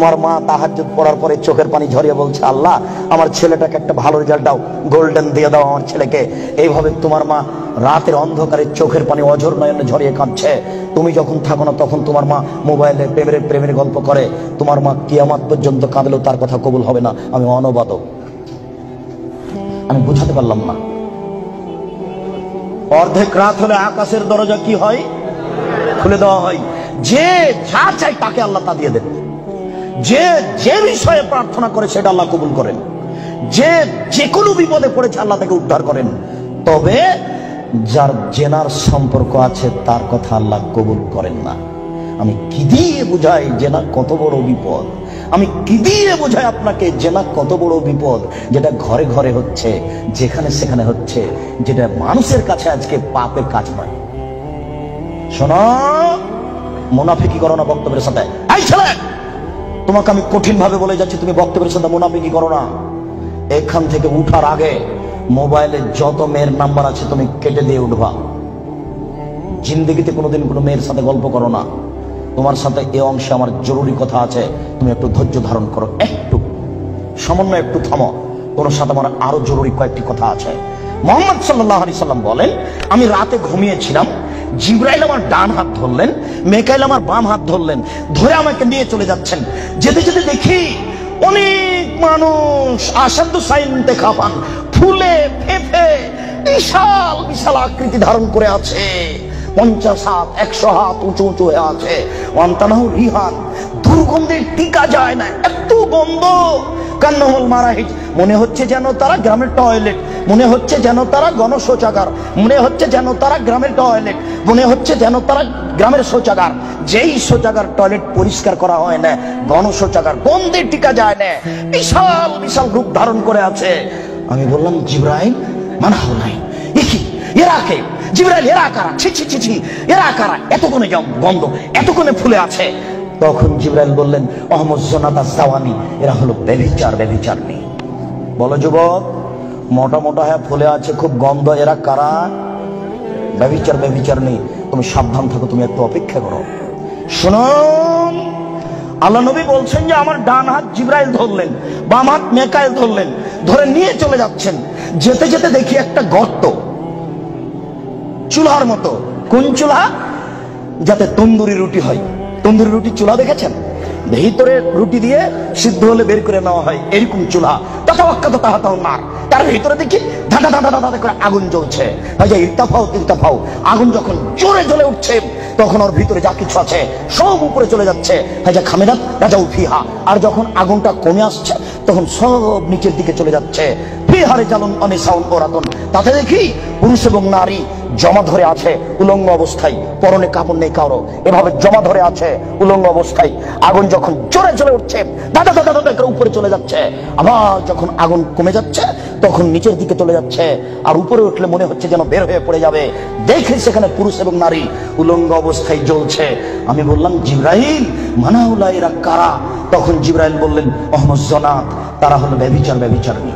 তোমার মা তাহাজ্জুদ পড়ার পরে চোখের পানি ঝরিয়ে বলছে, আল্লাহ আমার ছেলেটাকে একটা ভালো রেজাল্ট দাও, গোল্ডেন দিয়ে দাও আমার ছেলেকে। এইভাবে তোমার মা রাতের অন্ধকারে চোখের পানি অঝর নয়নে ঝরিয়ে কাঁদছে। তুমি যখন থাকো না তখন তোমার মা মোবাইলে প্রেমের গল্প করে। তোমার মা কিয়ামত পর্যন্ত কাঁদলেও তার কথা কবুল হবে না। আমি অনবাদক, আমি বুঝাতে পারলাম না। অর্ধেক রাত হলে আকাশের দরজা কি হয়? খুলে দেওয়া হয়। যে যা চাই তাকে আল্লাহ তা দিয়ে দেন। যে যে বিষয়ে প্রার্থনা করে সেটা আল্লাহ কবুল করেন। যে কোনো বিপদে পড়েছে আল্লাহ তাকে উদ্ধার করেন। তবে যার জেনার সম্পর্ক আছে তার কথা আল্লাহ কবুল করেন না। আমি কি দিয়ে বুঝাই জেনা কত বড় বিপদ? আমি কি দিয়ে বোঝাই আপনাকে জেনা কত বড় বিপদ? যেটা ঘরে ঘরে হচ্ছে, যেখানে সেখানে হচ্ছে, যেটা মানুষের কাছে আজকে পাপের কাজ নয়। শোনো, মুনাফিকি করো না বক্তব্যের সাথে। এই ছেলে, তোমাকে আমি কঠিন ভাবে বলে যাচ্ছি, তুমি বক্তব্যের সাথে মুনাফিকি করো না। এখান থেকে উঠার আগে মোবাইলে যত মেয়ের নাম্বার আছে তুমি কেটে দিয়ে উঠবা। জিন্দগিতে কোনোদিন কোনো মেয়ের সাথে গল্প করো না। তোমার সাথে এ অংশে আমার জরুরি কথা আছে, তুমি একটু ধৈর্য ধারণ করো, একটু সামান্য একটু থামো। ওর সাথে আমার আরো জরুরি কয়েকটি কথা আছে। মুহাম্মদ সাল্লাল্লাহু আলাইহি সাল্লাম বলেন, আমি রাতে ঘুমিয়েছিলাম, জিবরাইল আমার ডান হাত ধরলেন, মিকাইল আমার বাম হাত ধরলেন, ধরে আমাকে নিয়ে চলে যাচ্ছেন। যেতে যেতে দেখি অনেক মানুষ আসাদু সাইন দেখা পান, ফুলে ফেফে বিশাল বিশাল আকৃতি ধারণ করে আছে। 50 হাত 100 হাত উঁচু উঁচু হয়ে আছে। ওয়ান্তানাহু রিহান, দুর্গন্ধে টিকা যায় না, এত গন্ধ। কান্নাহুল মারাহিজ, মনে হচ্ছে যেন তারা গ্রামের টয়লেট, মনে হচ্ছে যেন তারা গণশৌচাগার, মনে হচ্ছে যেন তারা গ্রামের টয়লেট, মনে হচ্ছে যেন তারা গ্রামের শৌচাগার। যেই শৌচাগার টয়লেট পরিষ্কার করা হয় না, গণশৌচাগার, গন্ধে টিকা যায় না, বিশাল বিশাল রূপ ধারণ করে আছে। আমি বললাম, জিবরাইল মানাহু নাই, এরা কে? জিবরাইল, এরা কারা? ছি ছি ছি ছি, এরা কারা? এতক্ষণে গন্ধ, এতক্ষণে ফুলে আছে। তখন জিবরাইল বললেন, অহমজ্জনাতা জাওয়ানি, এরা হলো ব্যভিচারী। বলো যুবক, মোটা মোটা হ্যাঁ ফুলে আছে, খুব গন্ধ, এরা কারা? ব্যভিচারী। তুমি সাবধান থাকো, তুমি একটু অপেক্ষা করো। শুনুন, আল্লাহ নবী বলছেন যে আমার ডান হাত জিবরাইল ধরলেন, বাম হাত মিকাইল ধরলেন, ধরে নিয়ে চলে যাচ্ছেন। যেতে যেতে দেখি একটা গর্ত, চুলার মতো। কোন চুলা? যাতে তন্দুরি রুটি হয়। তন্দুরি রুটি চুলা দেখেছেন? ভিতরে রুটি দিয়ে সিদ্ধ হলে বের করে নেওয়া হয়, এরকম চুলা। তার ভিতরে দেখি ধাঁধা ধাঁধা ধাঁধা করে আগুন জ্বলছে। ইরতাফাও, আগুন যখন জোরে জ্বলে উঠছে তখন ওর ভিতরে যা কিছু আছে সব উপরে চলে যাচ্ছে। খামেদাত রাজাউ ফিহা, আর যখন আগুনটা কমে আসছে তখন সব নিচের দিকে চলে যাচ্ছে। ফিহারে জালুন অনিসাউন ওরাতুন, তাতে দেখি পুরুষ এবং নারী জমা ধরে আছে উলঙ্গ অবস্থায়, পরনে কাপড় নেই কারো, এভাবে জমা ধরে আছে উলঙ্গ অবস্থায়। আগুন যখন জোরে চলে উঠছে দাদা দাদা দাদা করে উপরে চলে যাচ্ছে, আবার যখন আগুন কমে যাচ্ছে তখন নিচের দিকে চলে যাচ্ছে। আর উপরে উঠলে মনে হচ্ছে যেন বের হয়ে পড়ে যাবে। দেখে সেখানে পুরুষ এবং নারী উলঙ্গ অবস্থায় জ্বলছে। আমি বললাম, জিবরাইল মানাউলা, এরা কারা? তখন জিবরাইল বললেন, অহমজ্জনাত, তারা হলো ব্যভিচারী।